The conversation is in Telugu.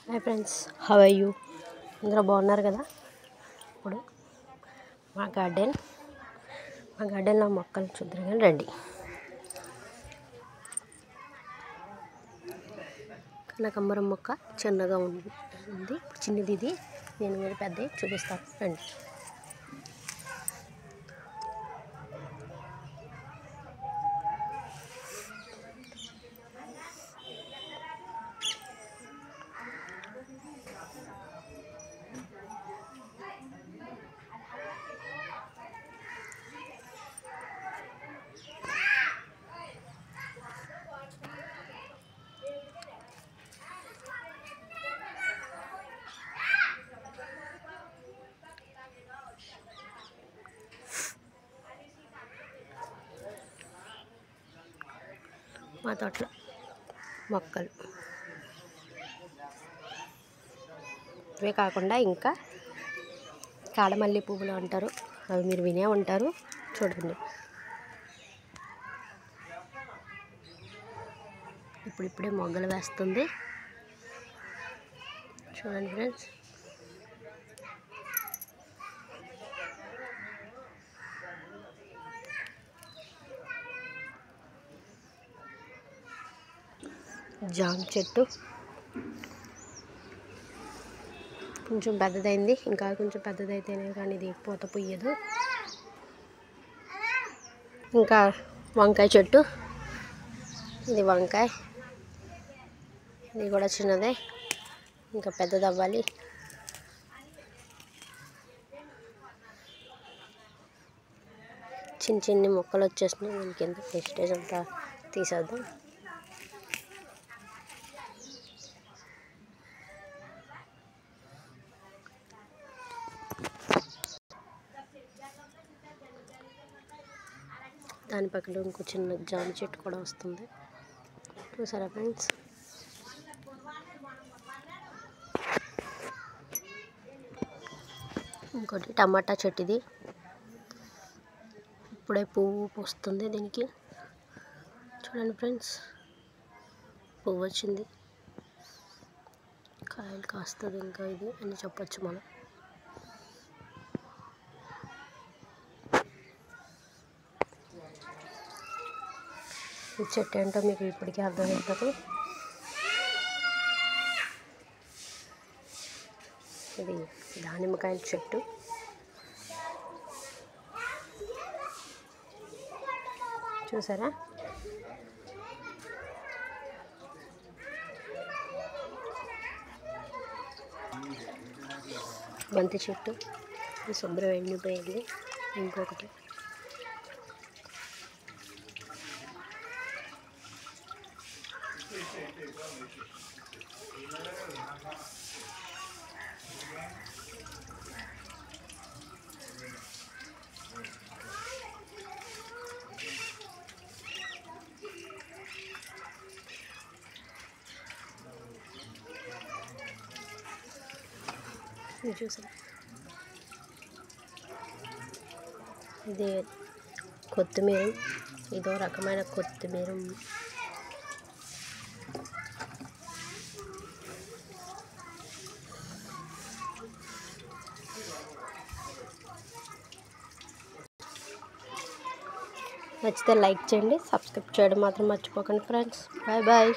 Hi friends, how are you? అందరూ బాగున్నారు కదా? ఇప్పుడు మా గార్డెన్లో మొక్కలు చూద్దరు కానీ రండి. కనకాంబరం మొక్క చిన్నగా ఉంది, చిన్నది ఇది. నేను కూడా పెద్దది చూపిస్తాను రండి. మా తోటలో మొక్కలు ఇవే కాకుండా ఇంకా కాడమల్లి పువ్వులు అంటారు, అవి మీరు వినే ఉంటారు. చూడండి, ఇప్పుడిప్పుడే మొగ్గలు వేస్తుంది. చూడండి ఫ్రెండ్స్, జామ చెట్టు కొంచెం పెద్దదైంది, ఇంకా కొంచెం పెద్దదైతేనే కానీ ఇది పూత పుయ్యదు. ఇంకా వంకాయ చెట్టు, ఇది వంకాయ, ఇది కూడా చిన్నదే, ఇంకా పెద్దది అవ్వాలి. చిన్న చిన్ని మొక్కలు వచ్చేసినాయి, దీనికి ఎంత వేస్టేజ్ అంతా తీసేద్దాం. దాని పక్కన ఇంకో చిన్న జామ చెట్టు కూడా వస్తుంది, చూసారా ఫ్రెండ్స్? ఇంకోటి టమాటా చెట్టు, ఇది ఇప్పుడే పువ్వు వస్తుంది దీనికి. చూడండి ఫ్రెండ్స్, పువ్వు వచ్చింది, కాయలు కాస్తుంది ఇంకా ఇది అని చెప్పచ్చు మనం. ఈ చెట్టు ఏంటో మీకు ఇప్పటికీ అర్థమవుతుంది. ఇది దానిమ్మకాయల చెట్టు, చూసారా? బంతి చెట్టు, ఇది శుభ్రం ఎండిపోయింది. ఇంకొకటి చూసారా? ఇది కొత్తిమీర, ఇదో రకమైన కొత్తిమీర. నచ్చితే లైక్ చేయండి, సబ్స్క్రైబ్ చేయడం మాత్రం మర్చిపోకండి ఫ్రెండ్స్. Bye bye.